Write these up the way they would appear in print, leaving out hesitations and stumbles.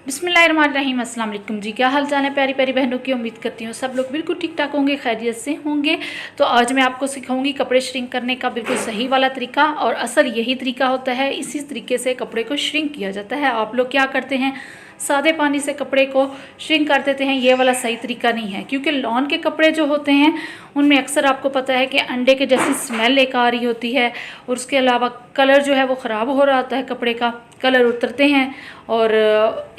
बिस्मिल्लाहिर्रहमानिर्रहीम। अस्सलाम वालेकुम जी, क्या हाल चाल है प्यारी प्यारी बहनों की। उम्मीद करती हूँ सब लोग बिल्कुल ठीक ठाक होंगे, खैरियत से होंगे। तो आज मैं आपको सिखाऊंगी कपड़े श्रिंक करने का बिल्कुल सही वाला तरीका, और असल यही तरीका होता है, इसी तरीके से कपड़े को श्रिंक किया जाता है। आप लोग क्या करते हैं, सादे पानी से कपड़े को श्रिंक कर देते हैं। ये वाला सही तरीका नहीं है, क्योंकि लॉन के कपड़े जो होते हैं उनमें अक्सर आपको पता है कि अंडे के जैसी स्मेल एक आ रही होती है, और उसके अलावा कलर जो है वो ख़राब हो रहा होता है, कपड़े का कलर उतरते हैं। और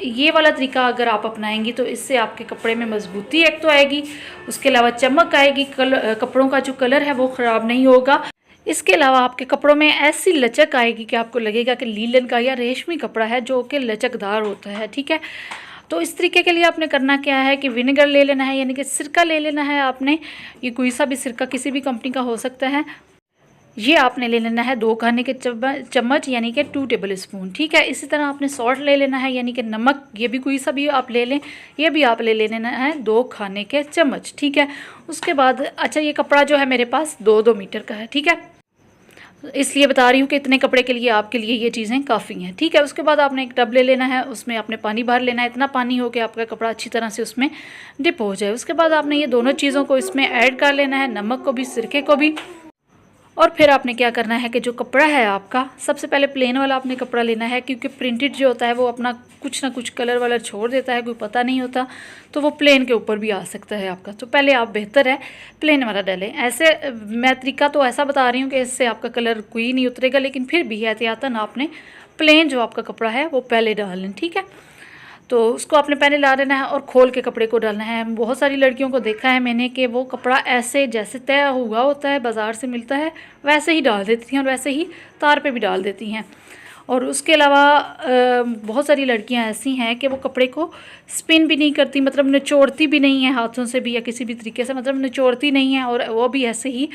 ये वाला तरीका अगर आप अपनाएंगी तो इससे आपके कपड़े में मजबूती एक तो आएगी, उसके अलावा चमक आएगी, कपड़ों का जो कलर है वो ख़राब नहीं होगा। इसके अलावा आपके कपड़ों में ऐसी लचक आएगी कि आपको लगेगा कि लीलन का या रेशमी कपड़ा है जो कि लचकदार होता है। ठीक है, तो इस तरीके के लिए आपने करना क्या है कि विनेगर ले लेना है, यानी कि सिरका ले लेना है आपने। ये कोई सा भी सिरका किसी भी कंपनी का हो सकता है। ये आपने ले लेना है 2 खाने के चम्मच, यानी कि 2 टेबल स्पून। ठीक है, इसी तरह आपने सॉल्ट ले लेना है, यानी कि नमक, ये भी कोई सा भी आप ले लें, ये भी आप ले लेना है 2 खाने के चम्मच। ठीक है, उसके बाद अच्छा, ये कपड़ा जो है मेरे पास 2-2 मीटर का है। ठीक है, इसलिए बता रही हूँ कि इतने कपड़े के लिए आपके लिए ये चीज़ें काफ़ी हैं। ठीक है, उसके बाद आपने एक टब ले लेना है, उसमें आपने पानी भर लेना है, इतना पानी हो कि आपका कपड़ा अच्छी तरह से उसमें डिप हो जाए। उसके बाद आपने ये दोनों चीज़ों को इसमें ऐड कर लेना है, नमक को भी, सिरके को भी। और फिर आपने क्या करना है कि जो कपड़ा है आपका, सबसे पहले प्लेन वाला आपने कपड़ा लेना है, क्योंकि प्रिंटेड जो होता है वो अपना कुछ ना कुछ कलर वालर छोड़ देता है, कोई पता नहीं होता, तो वो प्लेन के ऊपर भी आ सकता है आपका। तो पहले आप बेहतर है प्लेन वाला डालें। ऐसे मैं तरीका तो ऐसा बता रही हूँ कि इससे आपका कलर कोई नहीं उतरेगा, लेकिन फिर भी एहतियातन आपने प्लेन जो आपका कपड़ा है वो पहले डाल लें। ठीक है, तो उसको आपने पहले ला लेना है और खोल के कपड़े को डालना है। बहुत सारी लड़कियों को देखा है मैंने कि वो कपड़ा ऐसे जैसे तय हुआ होता है, बाज़ार से मिलता है, वैसे ही डाल देती हैं, और वैसे ही तार पे भी डाल देती हैं। और उसके अलावा बहुत सारी लड़कियां ऐसी हैं कि वो कपड़े को स्पिन भी नहीं करती, मतलब निचोड़ती भी नहीं है हाथों से भी या किसी भी तरीके से, मतलब निचोड़ती नहीं है, और वो भी ऐसे ही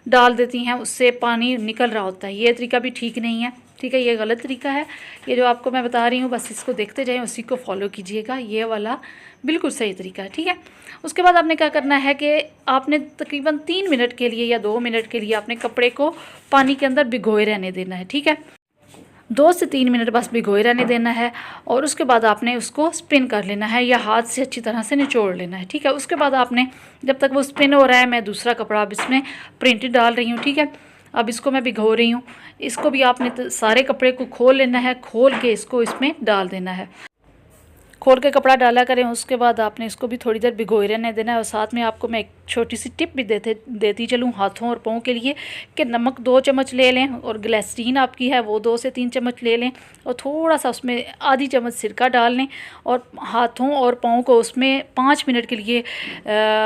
डाल देती हैं, उससे पानी निकल रहा होता है। ये तरीका भी ठीक नहीं है। ठीक है, ये गलत तरीका है। ये जो आपको मैं बता रही हूँ, बस इसको देखते जाएं, उसी को फॉलो कीजिएगा, ये वाला बिल्कुल सही तरीका है। ठीक है, उसके बाद आपने क्या करना है कि आपने तकरीबन 3 मिनट के लिए या 2 मिनट के लिए आपने कपड़े को पानी के अंदर भिगोए रहने देना है। ठीक है, 2 से 3 मिनट बस भिगोए रहने देना है, और उसके बाद आपने उसको स्पिन कर लेना है या हाथ से अच्छी तरह से निचोड़ लेना है। ठीक है, उसके बाद आपने, जब तक वो स्पिन हो रहा है, मैं दूसरा कपड़ा अब इसमें प्रिंटेड डाल रही हूँ। ठीक है, अब इसको मैं भिगो रही हूँ। इसको भी आपने सारे कपड़े को खोल लेना है, खोल के इसको इसमें डाल देना है। खोल के कपड़ा डाला करें, उसके बाद आपने इसको भी थोड़ी देर भिगोए रहने देना है। और साथ में आपको मैं एक छोटी सी टिप भी देती चलूँ हाथों और पाँव के लिए, कि नमक 2 चम्मच ले लें, और ग्लिसरीन आपकी है वो 2 से 3 चम्मच ले लें, और थोड़ा सा उसमें आधी चम्मच सिरका डाल लें, और हाथों और पाँव को उसमें 5 मिनट के लिए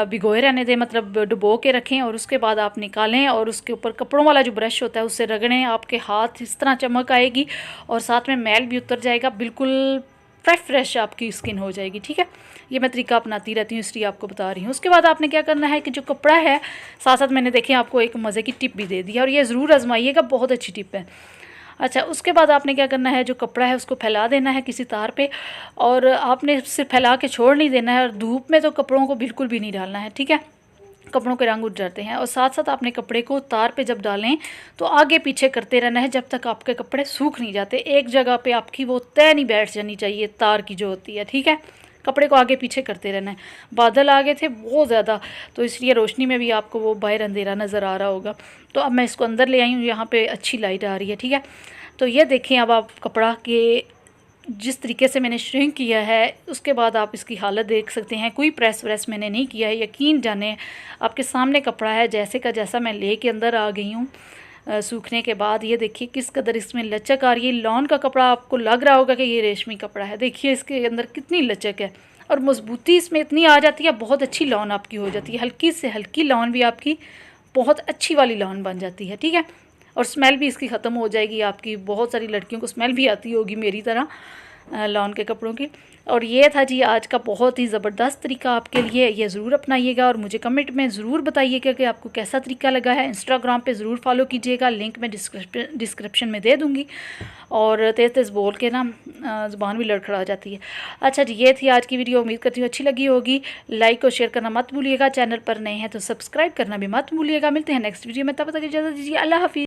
भिगोए रहने दें, मतलब डुबो के रखें। और उसके बाद आप निकालें, और उसके ऊपर कपड़ों वाला जो ब्रश होता है उससे रगड़ें। आपके हाथ इस तरह चमक आएगी, और साथ में मैल भी उतर जाएगा, बिल्कुल फ्रेश आपकी स्किन हो जाएगी। ठीक है, ये मैं तरीका अपनाती रहती हूँ, इसलिए आपको बता रही हूँ। उसके बाद आपने क्या करना है कि जो कपड़ा है, साथ साथ मैंने देखें आपको एक मज़े की टिप भी दे दी है, और ये ज़रूर आजमाइएगा, बहुत अच्छी टिप है। अच्छा, उसके बाद आपने क्या करना है, जो कपड़ा है उसको फैला देना है किसी तार पे, और आपने सिर्फ फैला के छोड़ नहीं देना है, और धूप में तो कपड़ों को बिल्कुल भी नहीं डालना है। ठीक है, कपड़ों के रंग उठ जाते हैं। और साथ साथ आपने कपड़े को तार पे जब डालें तो आगे पीछे करते रहना है, जब तक आपके कपड़े सूख नहीं जाते। एक जगह पे आपकी वो तय नहीं बैठ जानी चाहिए तार की जो होती है। ठीक है, कपड़े को आगे पीछे करते रहना है। बादल आ गए थे बहुत ज़्यादा, तो इसलिए रोशनी में भी आपको वो बाहर अंधेरा नज़र आ रहा होगा। तो अब मैं इसको अंदर ले आई हूँ, यहाँ पर अच्छी लाइट आ रही है। ठीक है, तो ये देखें, अब आप कपड़ा के जिस तरीके से मैंने श्रिंक किया है, उसके बाद आप इसकी हालत देख सकते हैं। कोई प्रेस व्रेस मैंने नहीं किया है, यकीन जाने आपके सामने कपड़ा है जैसे का जैसा मैं ले के अंदर आ गई हूँ सूखने के बाद। ये देखिए किस कदर इसमें लचक आ रही है। लॉन का कपड़ा आपको लग रहा होगा कि ये रेशमी कपड़ा है, देखिए इसके अंदर कितनी लचक है, और मजबूती इसमें इतनी आ जाती है, बहुत अच्छी लॉन आपकी हो जाती है। हल्की से हल्की लॉन भी आपकी बहुत अच्छी वाली लॉन बन जाती है। ठीक है, और स्मेल भी इसकी ख़त्म हो जाएगी आपकी। बहुत सारी लड़कियों को स्मेल भी आती होगी मेरी तरह लॉन के कपड़ों की। और ये था जी आज का बहुत ही ज़बरदस्त तरीका आपके लिए, ये ज़रूर अपनाइएगा, और मुझे कमेंट में ज़रूर बताइएगा कि आपको कैसा तरीका लगा है। इंस्टाग्राम पे ज़रूर फॉलो कीजिएगा, लिंक मैं डिस्क्रिप्शन में दे दूँगी। और तेज़ तेज़ बोल के ना ज़ुबान भी लड़खड़ा जाती है। अच्छा जी, ये थी आज की वीडियो, उम्मीद करती हूँ अच्छी लगी होगी। लाइक और शेयर करना मत भूलिएगा, चैनल पर नए हैं तो सब्सक्राइब करना भी मत भूलिएगा। मिलते हैं नेक्स्ट वीडियो में, तब तक इजाज़त दीजिए, अल्लाह हाफिज़।